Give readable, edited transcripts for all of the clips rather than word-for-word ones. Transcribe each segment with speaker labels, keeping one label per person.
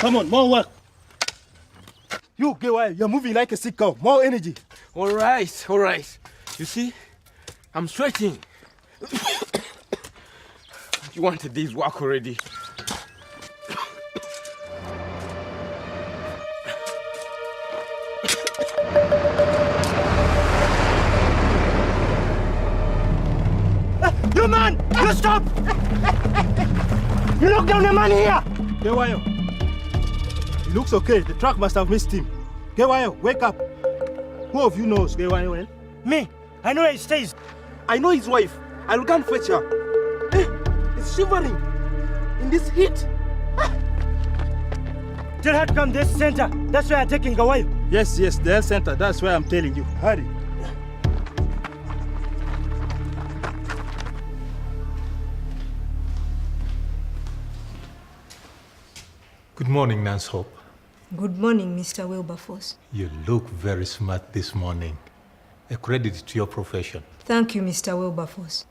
Speaker 1: Come on, more work. You, KY, you're moving like a sick cow. More energy.
Speaker 2: All right. You see, I'm sweating. You wanted this work already.
Speaker 1: You man! You stop! You look down the man here! KY, he looks okay. The truck must have missed him. KY, wake up. Who of you knows KY well?
Speaker 3: Me. I know where he stays.
Speaker 1: I know his wife. I'll go and fetch her. It's shivering in this heat.
Speaker 3: Tell her to come to this center. That's where I'm taking Gawayo.
Speaker 1: Yes, the health center. That's where I'm telling you. Hurry.
Speaker 4: Good morning, Nance Hope.
Speaker 5: Good morning, Mr. Wilberforce.
Speaker 4: You look very smart this morning. A credit to your profession.
Speaker 5: Thank you, Mr. Wilberforce.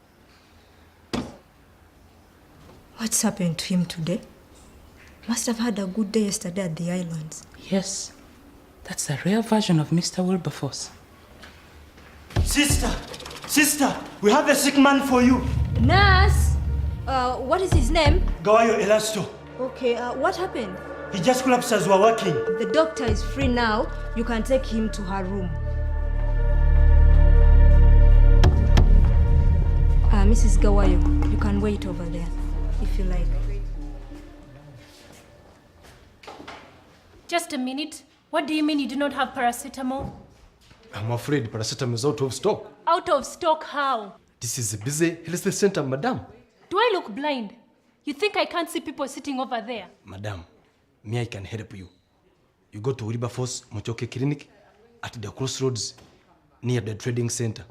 Speaker 5: What's happened to him today? Must have had a good day yesterday at the islands.
Speaker 6: Yes, that's a rare version of Mr. Wilberforce.
Speaker 3: Sister, we have a sick man for you.
Speaker 5: Nurse! What is his name?
Speaker 3: Gawayo Elasto.
Speaker 5: Okay, what happened?
Speaker 3: He just collapsed as we're working.
Speaker 5: The doctor is free now. You can take him to her room. Mrs. Gawayo, you can wait over there, if you like.
Speaker 7: Just a minute. What do you mean you do not have paracetamol?
Speaker 8: I'm afraid paracetamol is out of stock.
Speaker 7: Out of stock how?
Speaker 8: This is a busy health center, madam.
Speaker 7: Do I look blind? You think I can't see people sitting over there?
Speaker 8: Madam, me I can help you. You go to Wilberforce Mochoke Clinic at the crossroads near the trading center.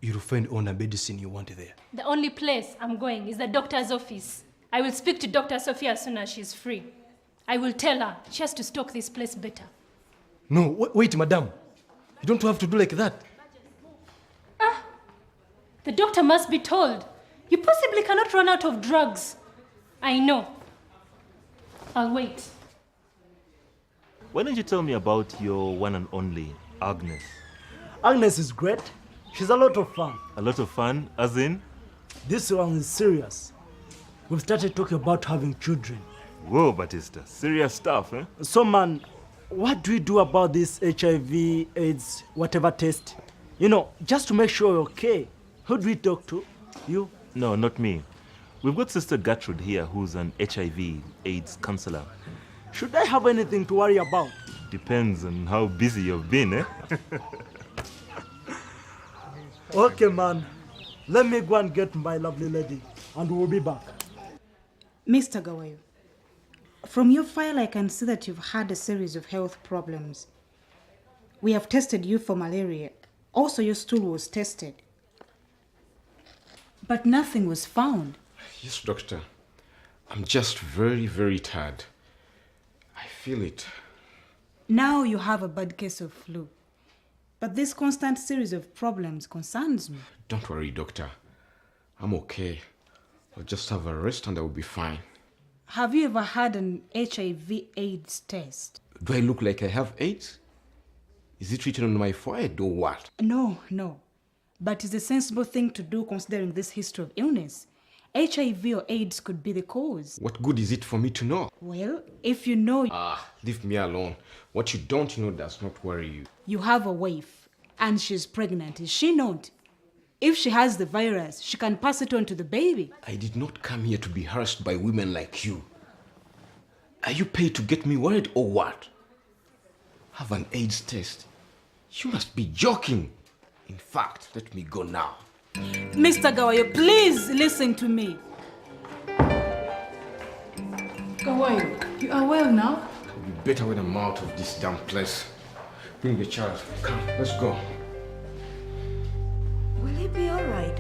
Speaker 8: You'll find all the medicine you want there.
Speaker 7: The only place I'm going is the doctor's office. I will speak to Dr. Sophia as soon as she's free. I will tell her she has to stock this place better.
Speaker 8: No, wait, madam. You don't have to do like that.
Speaker 7: The doctor must be told. You possibly cannot run out of drugs. I know. I'll wait.
Speaker 9: Why don't you tell me about your one and only, Agnes?
Speaker 3: Agnes is great. She's a lot of fun.
Speaker 9: A lot of fun, as in?
Speaker 3: This one is serious. We've started talking about having children.
Speaker 9: Whoa, Batista, serious stuff, eh?
Speaker 3: So, man, what do we do about this HIV, AIDS, whatever test? You know, just to make sure you're okay. Who do we talk to? You?
Speaker 9: No, not me. We've got Sister Gertrude here, who's an HIV, AIDS counselor.
Speaker 3: Should I have anything to worry about?
Speaker 9: Depends on how busy you've been, eh?
Speaker 3: Okay, man. Let me go and get my lovely lady, and we'll be back.
Speaker 6: Mr. Gawayo, from your file I can see that you've had a series of health problems. We have tested you for malaria. Also, your stool was tested. But nothing was found.
Speaker 2: Yes, doctor. I'm just very, very tired. I feel it.
Speaker 6: Now you have a bad case of flu. But this constant series of problems concerns me.
Speaker 2: Don't worry, doctor. I'm okay. I'll just have a rest and I will be fine.
Speaker 6: Have you ever had an HIV/AIDS test?
Speaker 2: Do I look like I have AIDS? Is it written on my forehead or what?
Speaker 6: No. But it's a sensible thing to do considering this history of illness. HIV or AIDS could be the cause.
Speaker 2: What good is it for me to know?
Speaker 6: Well, if you know
Speaker 2: Leave me alone. What you don't know does not worry you.
Speaker 6: you have a wife and she's pregnant, is she not? If she has the virus, she can pass it on to the baby.
Speaker 2: I did not come here to be harassed by women like you. Are you paid to get me worried or what? Have an AIDS test? You must be joking. In fact, let me go now.
Speaker 6: Mr. Gawayo, please listen to me. Gawayo, you are well now?
Speaker 2: It'll be better when I'm out of this damn place. Bring the child. Come, let's go.
Speaker 5: Will he be all right?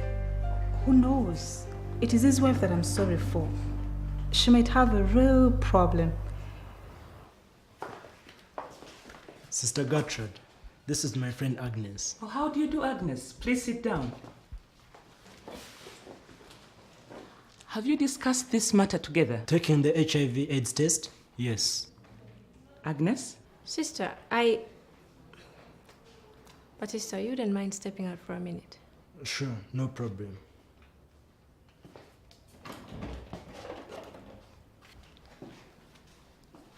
Speaker 6: Who knows? It is his wife that I'm sorry for. She might have a real problem.
Speaker 3: Sister Gertrude, this is my friend Agnes.
Speaker 6: Oh, how do you do, Agnes? Please sit down. Have you discussed this matter together?
Speaker 3: Taking the HIV/AIDS test? Yes.
Speaker 10: Agnes?
Speaker 11: Sister, Batista, you wouldn't mind stepping out for a minute?
Speaker 3: Sure, no problem.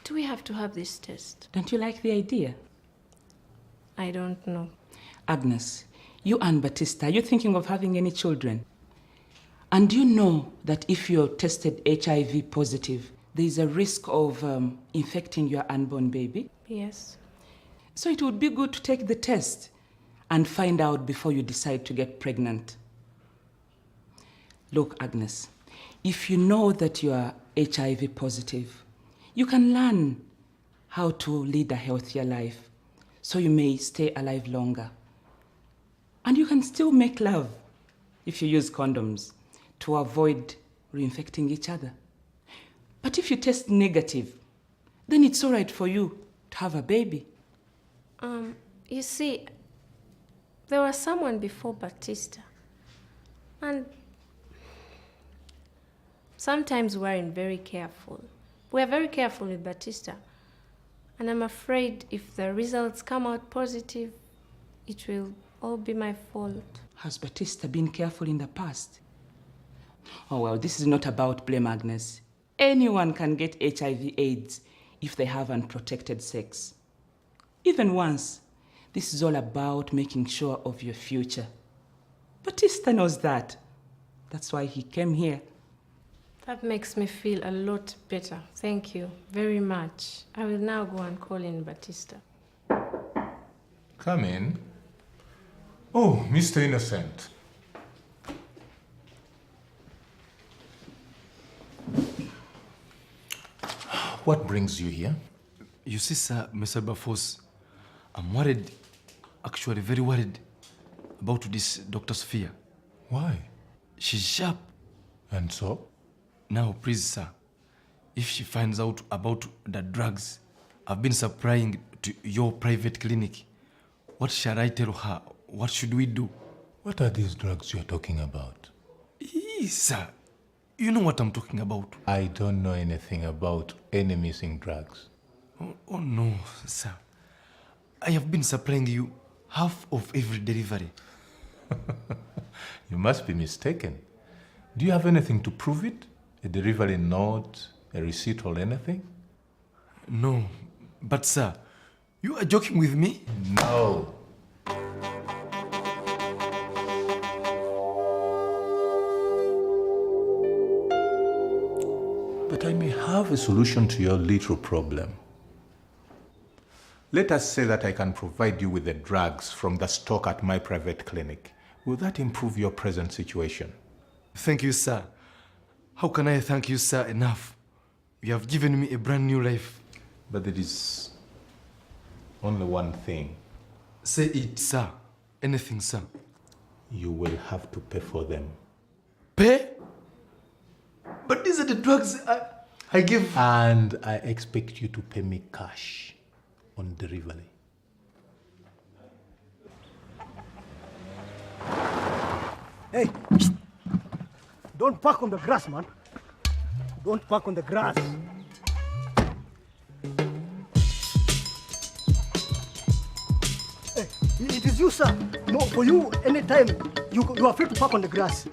Speaker 11: Do we have to have this test?
Speaker 10: Don't you like the idea?
Speaker 11: I don't know.
Speaker 10: Agnes, you and Batista, are you thinking of having any children? And do you know that if you're tested HIV positive, there is a risk of infecting your unborn baby?
Speaker 11: Yes.
Speaker 10: So it would be good to take the test and find out before you decide to get pregnant. Look, Agnes, if you know that you are HIV positive, you can learn how to lead a healthier life so you may stay alive longer. And you can still make love if you use condoms to avoid reinfecting each other. But if you test negative, then it's all right for you to have a baby.
Speaker 11: You see, there was someone before Batista. And sometimes we're very careful. We're very careful with Batista. And I'm afraid if the results come out positive, it will all be my fault.
Speaker 10: Has Batista been careful in the past? Oh, well, this is not about blame, Agnes. Anyone can get HIV/AIDS if they have unprotected sex. Even once. This is all about making sure of your future. Batista knows that. That's why he came here.
Speaker 11: That makes me feel a lot better. Thank you very much. I will now go and call in Batista.
Speaker 4: Come in. Oh, Mr. Innocent. What brings you here?
Speaker 8: You see, sir, Mr. Bafos, I'm worried, actually very worried, about this Dr. Sophia.
Speaker 4: Why?
Speaker 8: She's sharp.
Speaker 4: And so?
Speaker 8: Now, please, sir, if she finds out about the drugs I've been supplying to your private clinic, what shall I tell her? What should we do?
Speaker 4: What are these drugs you're talking about?
Speaker 8: Yes, sir. You know what I'm talking about.
Speaker 4: I don't know anything about any missing drugs.
Speaker 8: Oh no, sir. I have been supplying you half of every delivery.
Speaker 4: You must be mistaken. Do you have anything to prove it? A delivery note, a receipt or anything?
Speaker 8: No, but sir, you are joking with me?
Speaker 4: No. But I may have a solution to your little problem. Let us say that I can provide you with the drugs from the stock at my private clinic. Will that improve your present situation?
Speaker 8: Thank you, sir. How can I thank you, sir, enough? You have given me a brand new life.
Speaker 4: But there is only one thing.
Speaker 8: Say it, sir. Anything, sir.
Speaker 4: You will have to pay for them.
Speaker 8: Pay? But these are the drugs I give.
Speaker 4: And I expect you to pay me cash on delivery.
Speaker 1: Hey, don't park on the grass, man. Don't park on the grass. Hey, it is you, sir. No, for you, anytime you are free to park on the grass.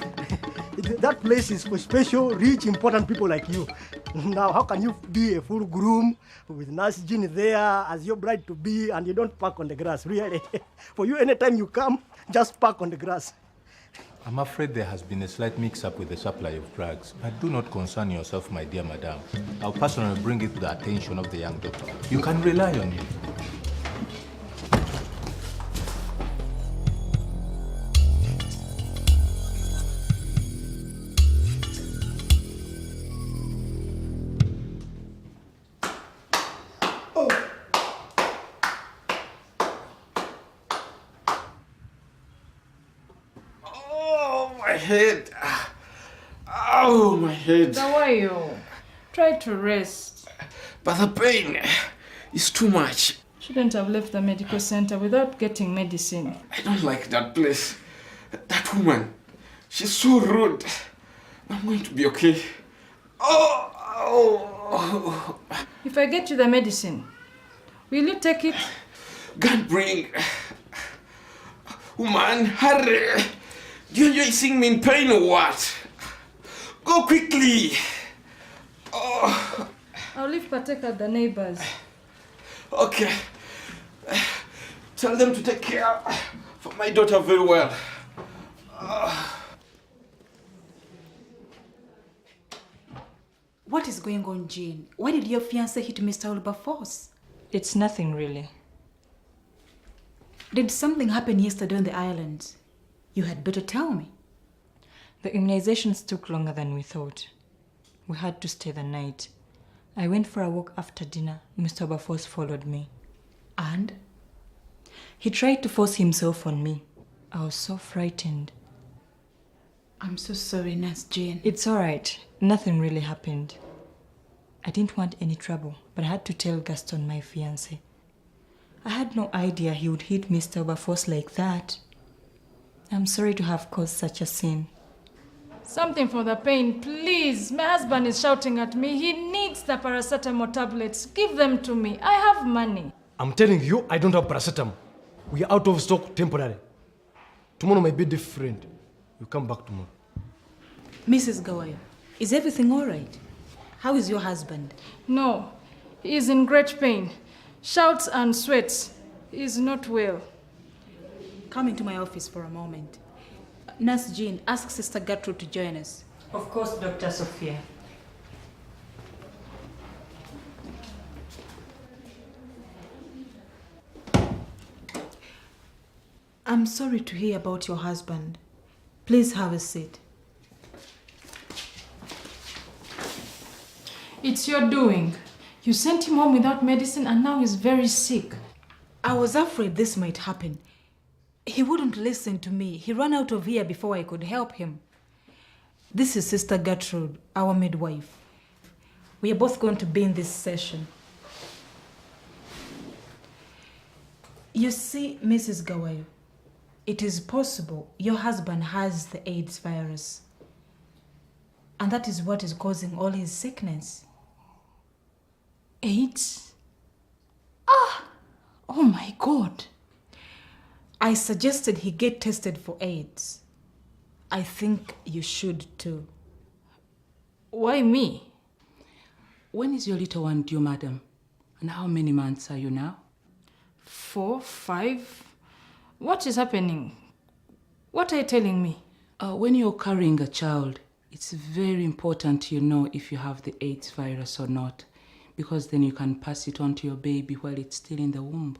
Speaker 1: That place is for special, rich, important people like you. Now, how can you be a full groom with Nurse Jean there as your bride-to-be and you don't park on the grass, really? For you, anytime you come, just park on the grass.
Speaker 4: I'm afraid there has been a slight mix-up with the supply of drugs. But do not concern yourself, my dear madam. I'll personally bring it to the attention of the young doctor. You can rely on me.
Speaker 2: My head. Oh, my head.
Speaker 12: How are you? Try to rest.
Speaker 2: But the pain is too much.
Speaker 12: Shouldn't have left the medical center without getting medicine.
Speaker 2: I don't like that place. That woman, she's so rude. I'm going to be okay. Oh.
Speaker 12: If I get you the medicine, Will you take it?
Speaker 2: God bring. Woman, hurry. Do you enjoy seeing me in pain or what? Go quickly. Oh.
Speaker 12: I'll leave Patek at the neighbors.
Speaker 2: Okay. Tell them to take care of my daughter very well.
Speaker 6: What is going on, Jane? Why did your fiancé hit Mr. Wilberforce?
Speaker 12: It's nothing really.
Speaker 6: Did something happen yesterday on the island? You had better tell me.
Speaker 12: The immunizations took longer than we thought. We had to stay the night. I went for a walk after dinner. Mr. Wilberforce followed me.
Speaker 6: And?
Speaker 12: He tried to force himself on me. I was so frightened.
Speaker 6: I'm so sorry, Nurse Jane.
Speaker 12: It's all right. Nothing really happened. I didn't want any trouble, but I had to tell Gaston, my fiancé. I had no idea he would hit Mr. Wilberforce like that. I'm sorry to have caused such a sin. Something for the pain, please. My husband is shouting at me. He needs the paracetamol tablets. Give them to me. I have money.
Speaker 8: I'm telling you, I don't have paracetamol. We are out of stock temporarily. Tomorrow may be different. You come back tomorrow.
Speaker 6: Mrs. Gawayo, is everything all right? How is your husband?
Speaker 12: No, he is in great pain. Shouts and sweats. He is not well.
Speaker 6: Come into my office for a moment. Nurse Jean, ask Sister Gertrude to join us.
Speaker 12: Of course, Dr. Sophia.
Speaker 6: I'm sorry to hear about your husband. Please have a seat.
Speaker 12: It's your doing. You sent him home without medicine and now he's very sick.
Speaker 6: I was afraid this might happen. He wouldn't listen to me. He ran out of here before I could help him. This is Sister Gertrude, our midwife. We are both going to be in this session. You see, Mrs. Gawayo, it is possible your husband has the AIDS virus. And that is what is causing all his sickness.
Speaker 12: AIDS? Ah! Oh my God.
Speaker 6: I suggested he get tested for AIDS. I think you should too.
Speaker 12: Why me?
Speaker 10: When is your little one due, madam? And how many months are you now?
Speaker 12: 4, 5. What is happening? What are you telling me?
Speaker 10: When you're carrying a child, it's very important you know if you have the AIDS virus or not, because then you can pass it on to your baby while it's still in the womb.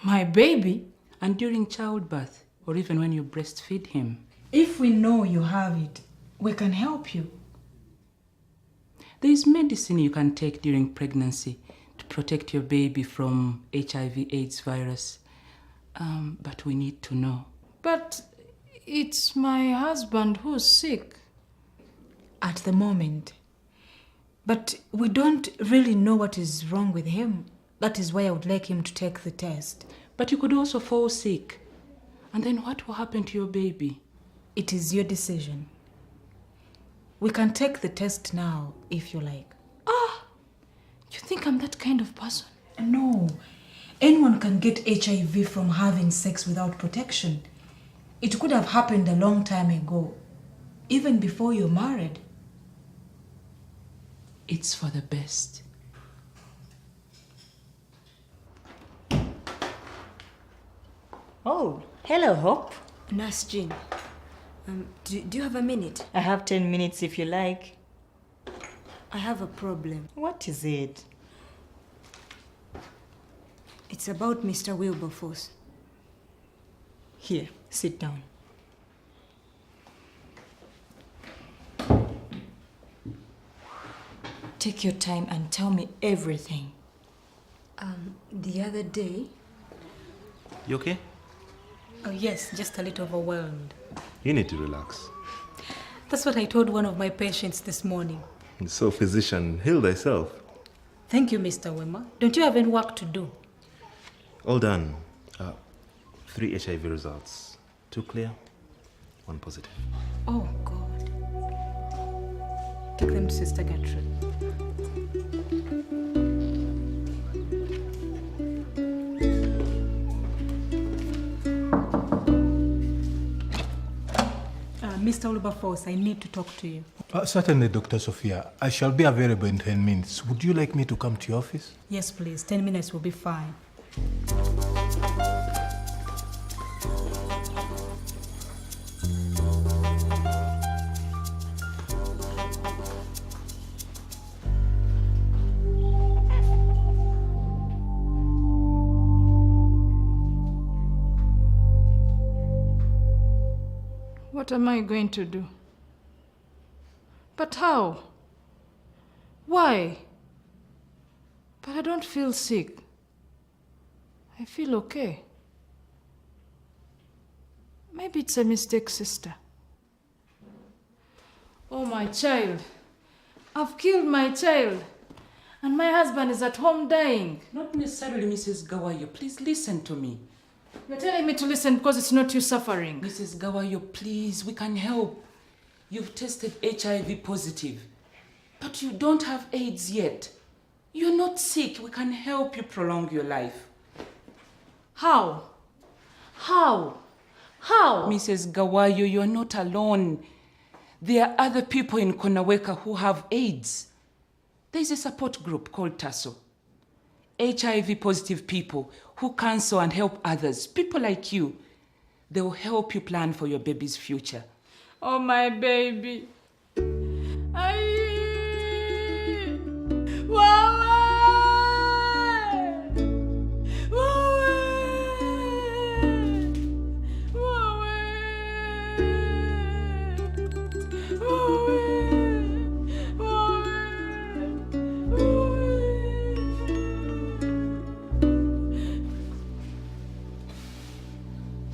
Speaker 12: My baby?
Speaker 10: And during childbirth, or even when you breastfeed him.
Speaker 6: If we know you have it, we can help you.
Speaker 10: There is medicine you can take during pregnancy to protect your baby from HIV/AIDS virus. But we need to know.
Speaker 12: But it's my husband who's sick.
Speaker 6: At the moment. But we don't really know what is wrong with him. That is why I would like him to take the test.
Speaker 10: But you could also fall sick. And then what will happen to your baby?
Speaker 6: It is your decision. We can take the test now, if you like.
Speaker 12: Ah! You think I'm that kind of person?
Speaker 6: No. Anyone can get HIV from having sex without protection. It could have happened a long time ago, even before you're married.
Speaker 10: It's for the best.
Speaker 5: Oh, hello, Hope. Nurse Jean. Do you have a minute?
Speaker 3: I have 10 minutes if you like.
Speaker 5: I have a problem.
Speaker 3: What is it?
Speaker 5: It's about Mr. Wilberforce.
Speaker 3: Here, sit down.
Speaker 5: Take your time and tell me everything. The other day...
Speaker 9: You okay?
Speaker 6: Oh yes, just a little overwhelmed.
Speaker 9: You need to relax.
Speaker 6: That's what I told one of my patients this morning.
Speaker 9: So, physician, heal thyself.
Speaker 6: Thank you, Mr. Wema. Don't you have any work to do?
Speaker 9: All done. 3 HIV results. 2 clear, 1 positive.
Speaker 6: Oh, God. Take them to Sister Gertrude. Mr. Wilberforce, I need to talk to you.
Speaker 4: Certainly, Dr. Sophia. I shall be available in 10 minutes. Would you like me to come to your office?
Speaker 6: Yes, please. 10 minutes will be fine. What am I going to do? But how? Why? But I don't feel sick. I feel okay. Maybe it's a mistake, sister. Oh, my child. I've killed my child. And my husband is at home dying.
Speaker 10: Not necessarily, Mrs. Gawayo. Please listen to me.
Speaker 6: You're telling me to listen because it's not you suffering.
Speaker 10: Mrs. Gawayo, please, we can help. You've tested HIV positive, but you don't have AIDS yet. You're not sick. We can help you prolong your life.
Speaker 6: How? How? How?
Speaker 10: Mrs. Gawayo, you're not alone. There are other people in Konaweka who have AIDS. There's a support group called TASO. HIV positive people who counsel and help others, people like you. They will help you plan for your baby's future.
Speaker 6: Oh, my baby.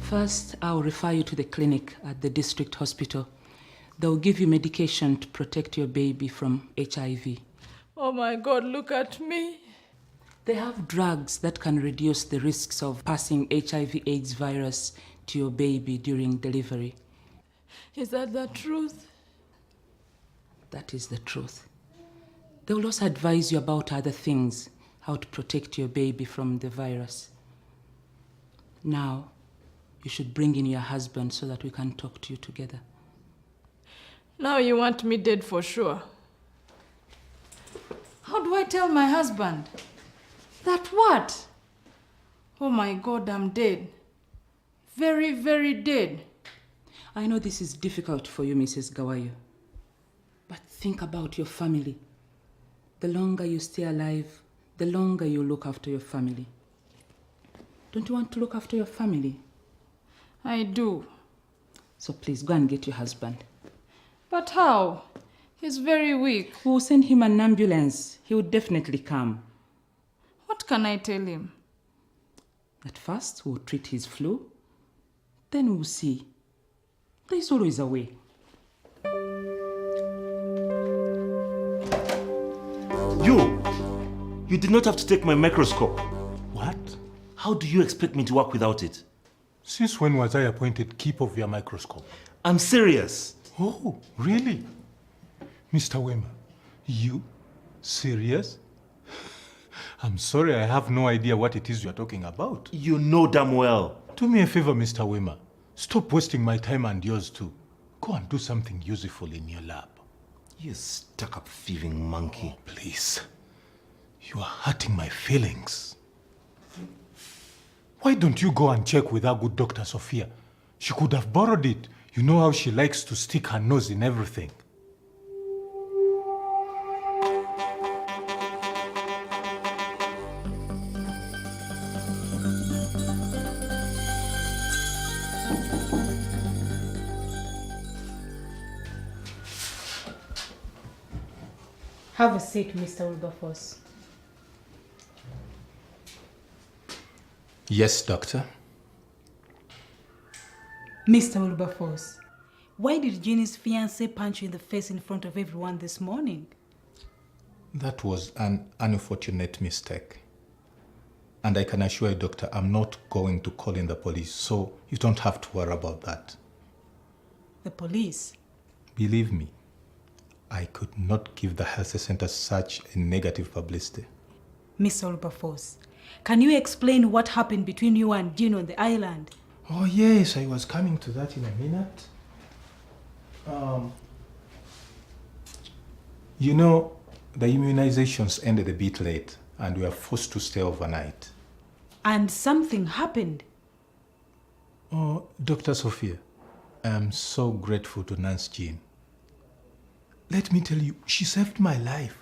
Speaker 10: First, I'll refer you to the clinic at the district hospital. They'll give you medication to protect your baby from HIV.
Speaker 6: Oh my God, look at me.
Speaker 10: They have drugs that can reduce the risks of passing HIV/AIDS virus to your baby during delivery.
Speaker 6: Is that the truth?
Speaker 10: That is the truth. They will also advise you about other things, how to protect your baby from the virus. Now, you should bring in your husband so that we can talk to you together.
Speaker 6: Now you want me dead for sure. How do I tell my husband? That what? Oh my God, I'm dead. Very, very dead.
Speaker 10: I know this is difficult for you, Mrs. Gawayo. But think about your family. The longer you stay alive, the longer you look after your family. Don't you want to look after your family?
Speaker 6: I do.
Speaker 10: So please go and get your husband.
Speaker 6: But how? He's very weak.
Speaker 10: We'll send him an ambulance. He will definitely come.
Speaker 6: What can I tell him?
Speaker 10: At first, we'll treat his flu. Then we'll see. There's always a way.
Speaker 9: You did not have to take my microscope.
Speaker 4: What?
Speaker 9: How do you expect me to work without it?
Speaker 4: Since when was I appointed keeper of your microscope?
Speaker 9: I'm serious.
Speaker 4: Oh, really? Mr. Wema, you? Serious? I'm sorry, I have no idea what it is you're talking about.
Speaker 9: You know damn well.
Speaker 4: Do me a favor, Mr. Wema. Stop wasting my time and yours too. Go and do something useful in your lab.
Speaker 9: You stuck-up thieving monkey.
Speaker 4: Oh, please. You are hurting my feelings. Why don't you go and check with our good Dr. Sophia? She could have borrowed it. You know how she likes to stick her nose in everything.
Speaker 6: Have a seat, Mr. Wilberforce.
Speaker 4: Yes, doctor.
Speaker 6: Mr. Wilberforce, why did Jenny's fiancé punch you in the face in front of everyone this morning?
Speaker 4: That was an unfortunate mistake. And I can assure you, doctor, I'm not going to call in the police, so you don't have to worry about that.
Speaker 6: The police?
Speaker 4: Believe me, I could not give the health center such a negative publicity.
Speaker 6: Mr. Wilberforce, can you explain what happened between you and Gino on the island?
Speaker 4: Oh yes, I was coming to that in a minute. You know, the immunizations ended a bit late and we were forced to stay overnight.
Speaker 6: And something happened.
Speaker 4: Oh, Dr. Sophia, I'm so grateful to Nurse Jean. Let me tell you, she saved my life.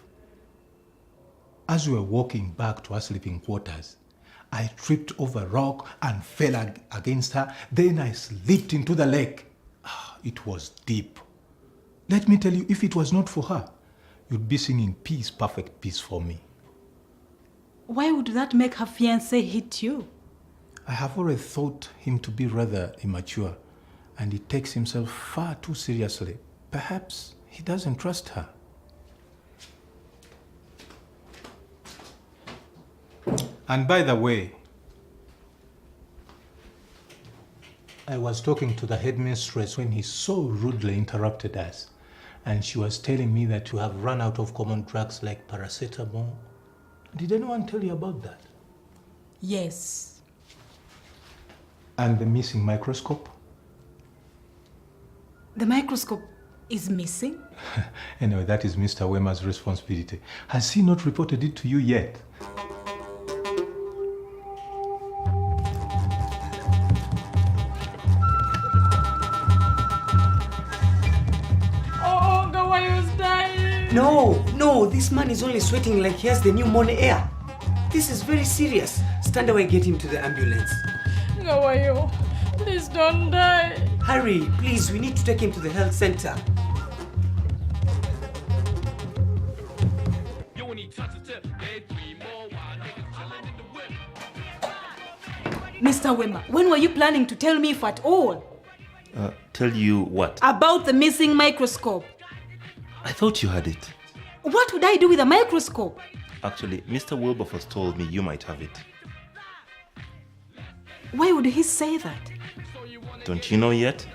Speaker 4: As we were walking back to our sleeping quarters, I tripped over a rock and fell against her. Then I slipped into the lake. It was deep. Let me tell you, if it was not for her, you'd be singing peace, perfect peace for me.
Speaker 6: Why would that make her fiancé hit you?
Speaker 4: I have always thought him to be rather immature, and he takes himself far too seriously. Perhaps he doesn't trust her. And by the way, I was talking to the headmistress when he so rudely interrupted us, and she was telling me that you have run out of common drugs like paracetamol. Did anyone tell you about that?
Speaker 6: Yes.
Speaker 4: And the missing microscope?
Speaker 6: The microscope is missing?
Speaker 4: Anyway, that is Mr. Wema's responsibility. Has he not reported it to you yet?
Speaker 6: Oh, Gawayo's dying.
Speaker 13: No, this man is only sweating like he has the pneumonia air. This is very serious. Stand away, get him to the ambulance.
Speaker 6: Gawayo, please don't die.
Speaker 13: Hurry, please, we need to take him to the health center.
Speaker 6: Mr. Wema, when were you planning to tell me, if at all?
Speaker 9: Tell you what?
Speaker 6: About the missing microscope.
Speaker 9: I thought you had it.
Speaker 6: What would I do with a microscope?
Speaker 9: Actually, Mr. Wilberforce told me you might have it.
Speaker 6: Why would he say that?
Speaker 9: Don't you know yet?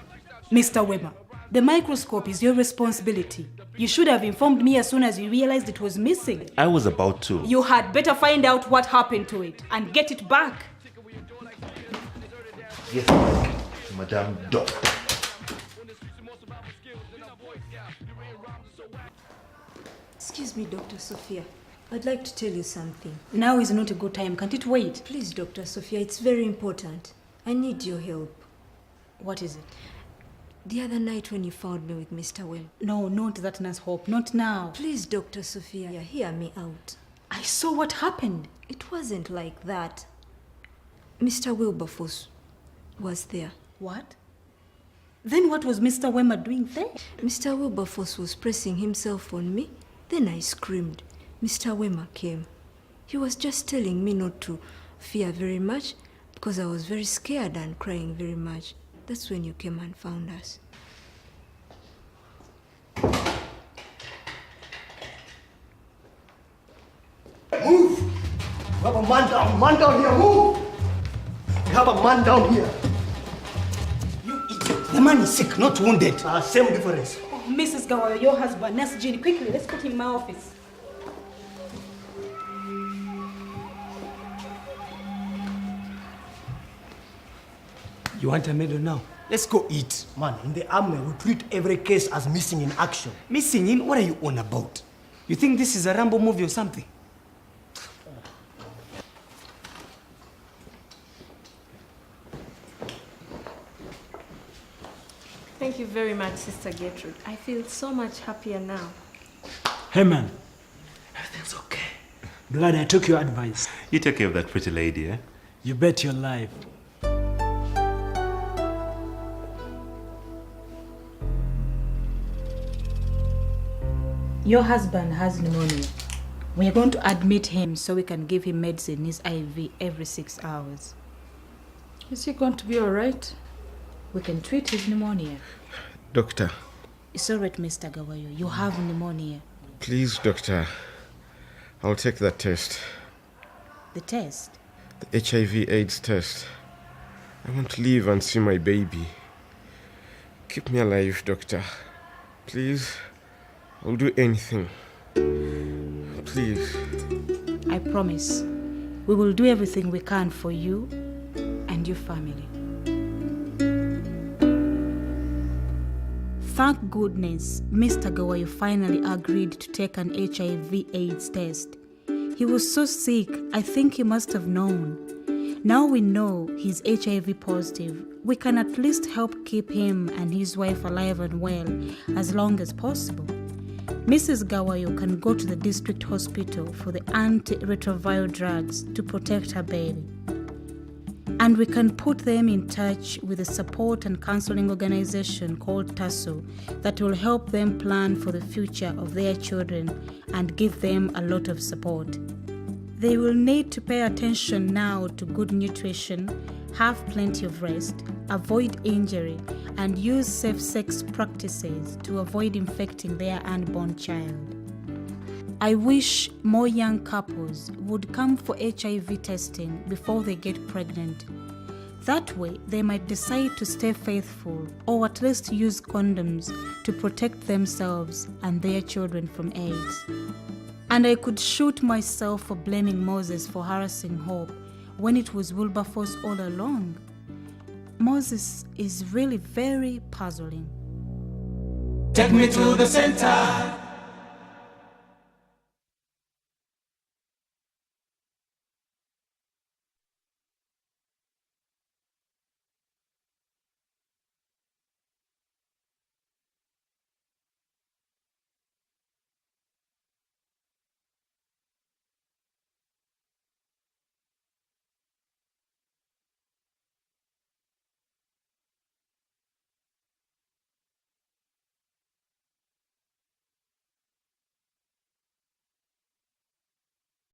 Speaker 6: Mr. Wema, the microscope is your responsibility. You should have informed me as soon as you realized it was missing.
Speaker 9: I was about to.
Speaker 6: You had better find out what happened to it and get it back.
Speaker 9: Yes, Madame Doctor.
Speaker 5: Excuse me, Dr. Sophia. I'd like to tell you something.
Speaker 6: Now is not a good time. Can't it wait?
Speaker 5: Please, Dr. Sophia, it's very important. I need your help.
Speaker 6: What is it?
Speaker 5: The other night when you found me with Mr. Will.
Speaker 6: No, not that, Nurse Hope. Not now.
Speaker 5: Please, Dr. Sophia, hear me out.
Speaker 6: I saw what happened.
Speaker 5: It wasn't like that. Mr. Wilberforce was there.
Speaker 6: What? Then what was Mr. Wema doing there?
Speaker 5: Mr. Wilberforce was pressing himself on me. Then I screamed. Mr. Wema came. He was just telling me not to fear very much because I was very scared and crying very much. That's when you came and found us.
Speaker 1: Move! We have a man down here, move! We have a man down here.
Speaker 13: You idiot, the man is sick, not wounded.
Speaker 1: Same difference.
Speaker 6: Oh, Mrs. Gawayo, your husband, Nurse Jean, quickly, let's put him in my office.
Speaker 13: You want a medal now?
Speaker 1: Let's go eat. Man, in the army, we treat every case as missing in action.
Speaker 13: Missing in? What are you on about? You think this is a Rambo movie or something?
Speaker 11: Thank you very much, Sister Gertrude. I feel so much happier now.
Speaker 3: Hey man, everything's okay. Glad I took your advice.
Speaker 9: You take care of that pretty lady, eh?
Speaker 3: You bet your life.
Speaker 6: Your husband has pneumonia. We are going to admit him so we can give him medicine, his IV, every 6 hours. Is he going to be all right? We can treat his pneumonia.
Speaker 2: Doctor.
Speaker 6: It's all right, Mr. Gawayo. You have pneumonia.
Speaker 2: Please, doctor. I'll take that test.
Speaker 6: The test?
Speaker 2: The HIV/AIDS test. I want to live and see my baby. Keep me alive, doctor. Please. I'll do anything. Please.
Speaker 6: I promise. We will do everything we can for you and your family. Thank goodness Mr. Gawayo finally agreed to take an HIV/AIDS test. He was so sick, I think he must have known. Now we know he's HIV positive. We can at least help keep him and his wife alive and well as long as possible. Mrs. Gawayo can go to the district hospital for the antiretroviral drugs to protect her baby. And we can put them in touch with a support and counseling organization called TASO that will help them plan for the future of their children and give them a lot of support. They will need to pay attention now to good nutrition, have plenty of rest, avoid injury, and use safe sex practices to avoid infecting their unborn child. I wish more young couples would come for HIV testing before they get pregnant. That way, they might decide to stay faithful or at least use condoms to protect themselves and their children from AIDS. And I could shoot myself for blaming Moses for harassing Hope when it was Wilberforce all along. Moses is really very puzzling.
Speaker 14: Take me to the center.